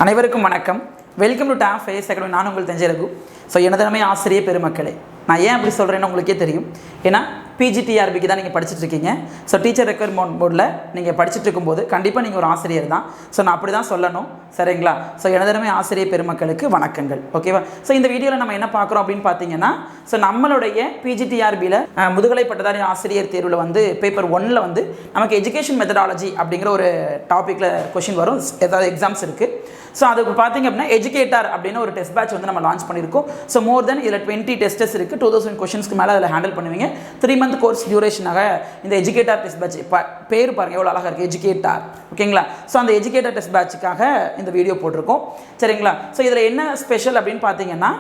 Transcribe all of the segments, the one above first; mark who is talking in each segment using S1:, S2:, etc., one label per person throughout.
S1: அனைவருக்கும் வணக்கம். Welcome to Top Face Academy. நான் உங்கள் தஞ்சை ரகு. ஸோ எனது ஆசிரியர் பெருமக்களே, நான் ஏன் அப்படி சொல்கிறேன்னு உங்களுக்கே தெரியும். ஏன்னா பிஜிடிஆர்பிக்கு தான் நீங்கள் படிச்சுட்டு இருக்கீங்க. ஸோ டீச்சர் ரெக்யர்மெண்ட் போர்டில் நீங்கள் படிச்சுட்டு இருக்கும்போது கண்டிப்பாக நீங்கள் ஒரு ஆசிரியர் தான். ஸோ நான் அப்படி தான் சொல்லணும், சரிங்களா? ஸோ எனது ஆசிரியர் பெருமக்களுக்கு வணக்கங்கள். ஓகேவா? ஸோ இந்த வீடியோவில் நம்ம என்ன பார்க்குறோம் அப்படின்னு பார்த்தீங்கன்னா, ஸோ நம்மளுடைய பிஜிடிஆர்பியில் முதுகலை பட்டதாரி ஆசிரியர் தேர்வில் வந்து பேப்பர் 1ல் வந்து நமக்கு எஜுகேஷன் மெத்தடாலஜி அப்படிங்கிற ஒரு டாப்பிக்கில் கொஷின் வரும். ஏதாவது எக்ஸாம்ஸ் இருக்குது. ஸோ அதுக்கு பார்த்தீங்க அப்படின்னா எஜுகேட்டர் அப்படின்னு ஒரு டெஸ்ட் பேட்ச் வந்து நம்ம லான்ச் பண்ணியிருக்கோம். ஸோ மோர் தென் இதில் 20 டெஸ்டஸ் இருக்குது. 2000 கொஷின்ஸ்க்கு மேலே அதில் ஹேண்டில் பண்ணுவீங்க. 3 மந்த் கோர்ஸ் டியூரேஷனாக இந்த எஜுகேட்டர் டெஸ்ட் பேட்ச் பேர் பாருங்கள் எவ்வளோ அழகாக இருக்குது, எஜுகேட்டர். ஓகேங்களா? ஸோ அந்த எஜுகேட்டர் டெஸ்ட் பேட்சுக்காக இந்த வீடியோ போட்டிருக்கோம், சரிங்களா? ஸோ இதில் என்ன ஸ்பெஷல் அப்படின்னு பார்த்தீங்கன்னா,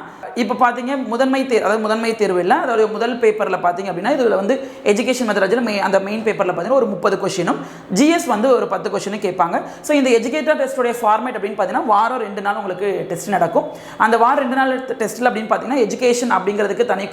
S1: இப்போ பார்த்தீங்க முதன்மை தேர்வு இல்லை, அதாவது முதல் பேப்பரில் பார்த்தீங்க அப்படின்னா இதில் வந்து எஜுகேஷன் மெத்தடாலஜியில் அந்த மெயின் பேப்பரில் பார்த்தீங்கன்னா ஒரு 30 கொஷினும் ஜிஎஸ் வந்து ஒரு 10 கொஷினும் கேட்பாங்க. ஸோ இந்த எஜுகேட்டர் டெஸ்ட்டுடைய ஃபார்மேட் அப்படின்னு பார்த்தீங்கன்னா வாரம் 2 நாள் உங்களுக்கு டெஸ்ட் நடக்கும். அந்த வாரம் 2 நாள் டெஸ்ட்டில் அப்படின்னு பார்த்தீங்கன்னா எஜுகேஷன் அப்படிங்கிறதுக்கு தனி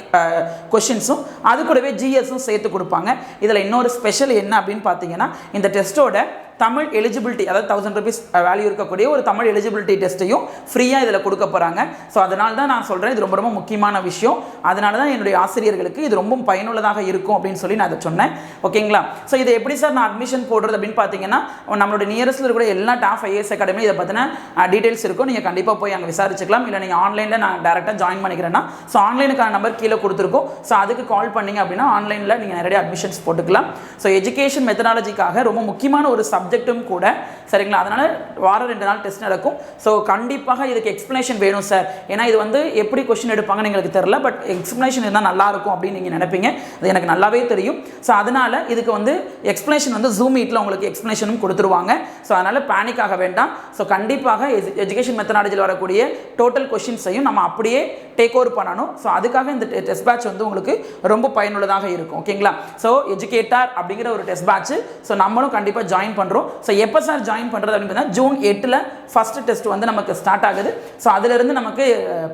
S1: கொஷின்ஸும் அது கூடவே ஜிஎஸும் சேர்த்து கொடுப்பாங்க. இதில் இன்னொரு ஸ்பெஷல் என்ன அப்படின்னு பார்த்தீங்கன்னா, இந்த டெஸ்ட்டோட தமிழ் எலிஜிபிலிட்டி, அதாவது 1000 rupees வேல்யூ இருக்கக்கூடிய ஒரு தமிழ் எலிஜிபிலிட்டி டெஸ்ட்டையும் ஃப்ரீயாக இதில் கொடுக்க போகிறாங்க. ஸோ அதனால தான் நான் சொல்கிறேன், இது ரொம்ப ரொம்ப முக்கியமான விஷயம். அதனால தான் என்னுடைய ஆசிரியர்களுக்கு இது ரொம்ப பயனுள்ளதாக இருக்கும் அப்படின்னு சொல்லி நான் அதை சொன்னேன். ஓகேங்களா? ஸோ இதை எப்படி சார் நான் அட்மிஷன் போடுறது அப்படின்னு பார்த்தீங்கன்னா, நம்மளுடைய நியரஸ்ட்டில் இருக்கக்கூடிய எல்லா டாப் ஐஏஎஸ் அகாடமி இதை பற்றின டீட்டெயில்ஸ் இருக்கும். நீங்கள் கண்டிப்பாக போய் அங்கே விசாரிச்சுக்கலாம். இல்லை நீங்கள் ஆன்லைனில் நான் டேரெக்டாக ஜாயின் பண்ணிக்கிறேன்னா, ஸோ ஆன்லைனுக்கான நம்பர் கீழே கொடுத்துருக்கோம். ஸோ அதுக்கு கால் பண்ணிங்க அப்படின்னா ஆன்லைனில் நீங்கள் நிறைய அட்மிஷன்ஸ் போட்டுக்கலாம். ஸோ எஜுகேஷன் மெத்தடாலஜிக்காக ரொம்ப முக்கியமான ஒரு சப்ஜெக்ட்டும் கூட, சரிங்களா? அதனால வாரம் 2 நாள் டெஸ்ட் நடக்கும். ஸோ கண்டிப்பாக இதுக்கு எக்ஸ்பிளேஷன் வேணும் சார், ஏன்னா இது வந்து எப்படி கொஸ்டின் எடுப்பாங்கன்னு எங்களுக்கு தெரியல, பட் எக்ஸ்பிளேஷன் இருந்தால் நல்லா இருக்கும் அப்படின்னு நீங்கள் நினைப்பீங்க. அது எனக்கு நல்லாவே தெரியும். ஸோ அதனால இதுக்கு வந்து எக்ஸ்பிளேஷன் வந்து ஜூம் மீட்டில் உங்களுக்கு எக்ஸ்பிளேஷனும் கொடுத்துருவாங்க. ஸோ அதனால் பேனிக் ஆக வேண்டாம். ஸோ கண்டிப்பாக எஜுகேஷன் மெத்தடாலஜியில் வரக்கூடிய டோட்டல் கொஷின்ஸையும் நம்ம அப்படியே டேக் ஓவர் பண்ணணும். ஸோ அதுக்காக இந்த டெஸ்ட் பேட்ச் வந்து உங்களுக்கு ரொம்ப பயனுள்ளதாக இருக்கும். ஓகேங்களா? ஸோ எஜுகேட்டர் அப்படிங்கிற ஒரு டெஸ்ட் பேட்ச், ஸோ நம்மளும் கண்டிப்பாக ஜாயின் பண்ணுறோம். ஸோ எப்போ சார் ஜாயின் பண்ணுறது அப்படின்னு பார்த்தீங்கன்னா, ஜூன் 8ல் ஃபஸ்ட்டு டெஸ்ட் வந்து நமக்கு ஸ்டார்ட் ஆகுது. ஸோ அதிலிருந்து நமக்கு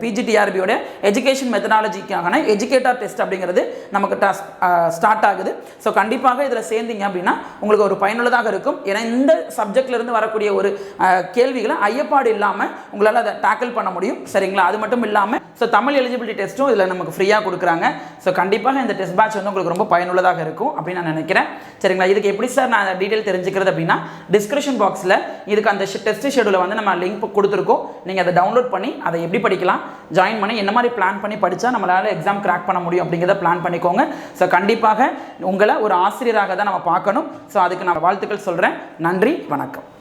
S1: பிஜிடிஆர்பியோட எஜுகேஷன் மெத்தடாலஜிக்கான எஜுகேட்டர் டெஸ்ட் அப்படிங்கிறது நமக்கு ஸ்டார்ட் ஆகுது. ஸோ கண்டிப்பாக இதில் சேர்ந்தீங்க அப்படின்னா உங்களுக்கு ஒரு பயனுள்ளதாக இருக்கும். ஏன்னா இந்த சப்ஜெக்ட்லேருந்து வரக்கூடிய ஒரு கேள்விகளை ஐயப்பாடு இல்லாமல் உங்களால் அதை டேக்கிள் பண்ண முடியும், சரிங்களா? அது மட்டும் இல்லாமல் ஸோ தமிழ் எலிஜிபிலிட்டி டெஸ்ட்டும் இதில் நமக்கு ஃப்ரீயாக கொடுக்குறாங்க. ஸோ கண்டிப்பாக இந்த டெஸ்ட் பேட்ச் வந்து உங்களுக்கு ரொம்ப பயனுள்ளதாக இருக்கும் அப்படின்னு நான் நினைக்கிறேன், சரிங்களா? இதுக்கு எப்படி சார் நான் டீட்டெயில் தெரிஞ்சுக்கிறது அப்படின்னா, டிஸ்கிரிப்ஷன் பாக்ஸில் இதுக்கு அந்த டெஸ்ட் ஷெடியூலை வந்து நம்ம லிங்க் கொடுத்துருக்கோம். நீங்கள் அதை டவுன்லோட் பண்ணி அதை எப்படி படிக்கலாம், ஜாயின் பண்ணி என்ன மாதிரி பிளான் பண்ணி படித்தா நம்மளால் எக்ஸாம் கிராக் பண்ண முடியும் அப்படிங்கிறத பிளான் பண்ணிக்கோங்க. ஸோ கண்டிப்பாக உங்களை ஒரு ஆசிரியராக தான் நம்ம பார்க்கணும். ஸோ அதுக்கு நான் வாழ்த்துக்கள் சொல்கிறேன். நன்றி, வணக்கம்.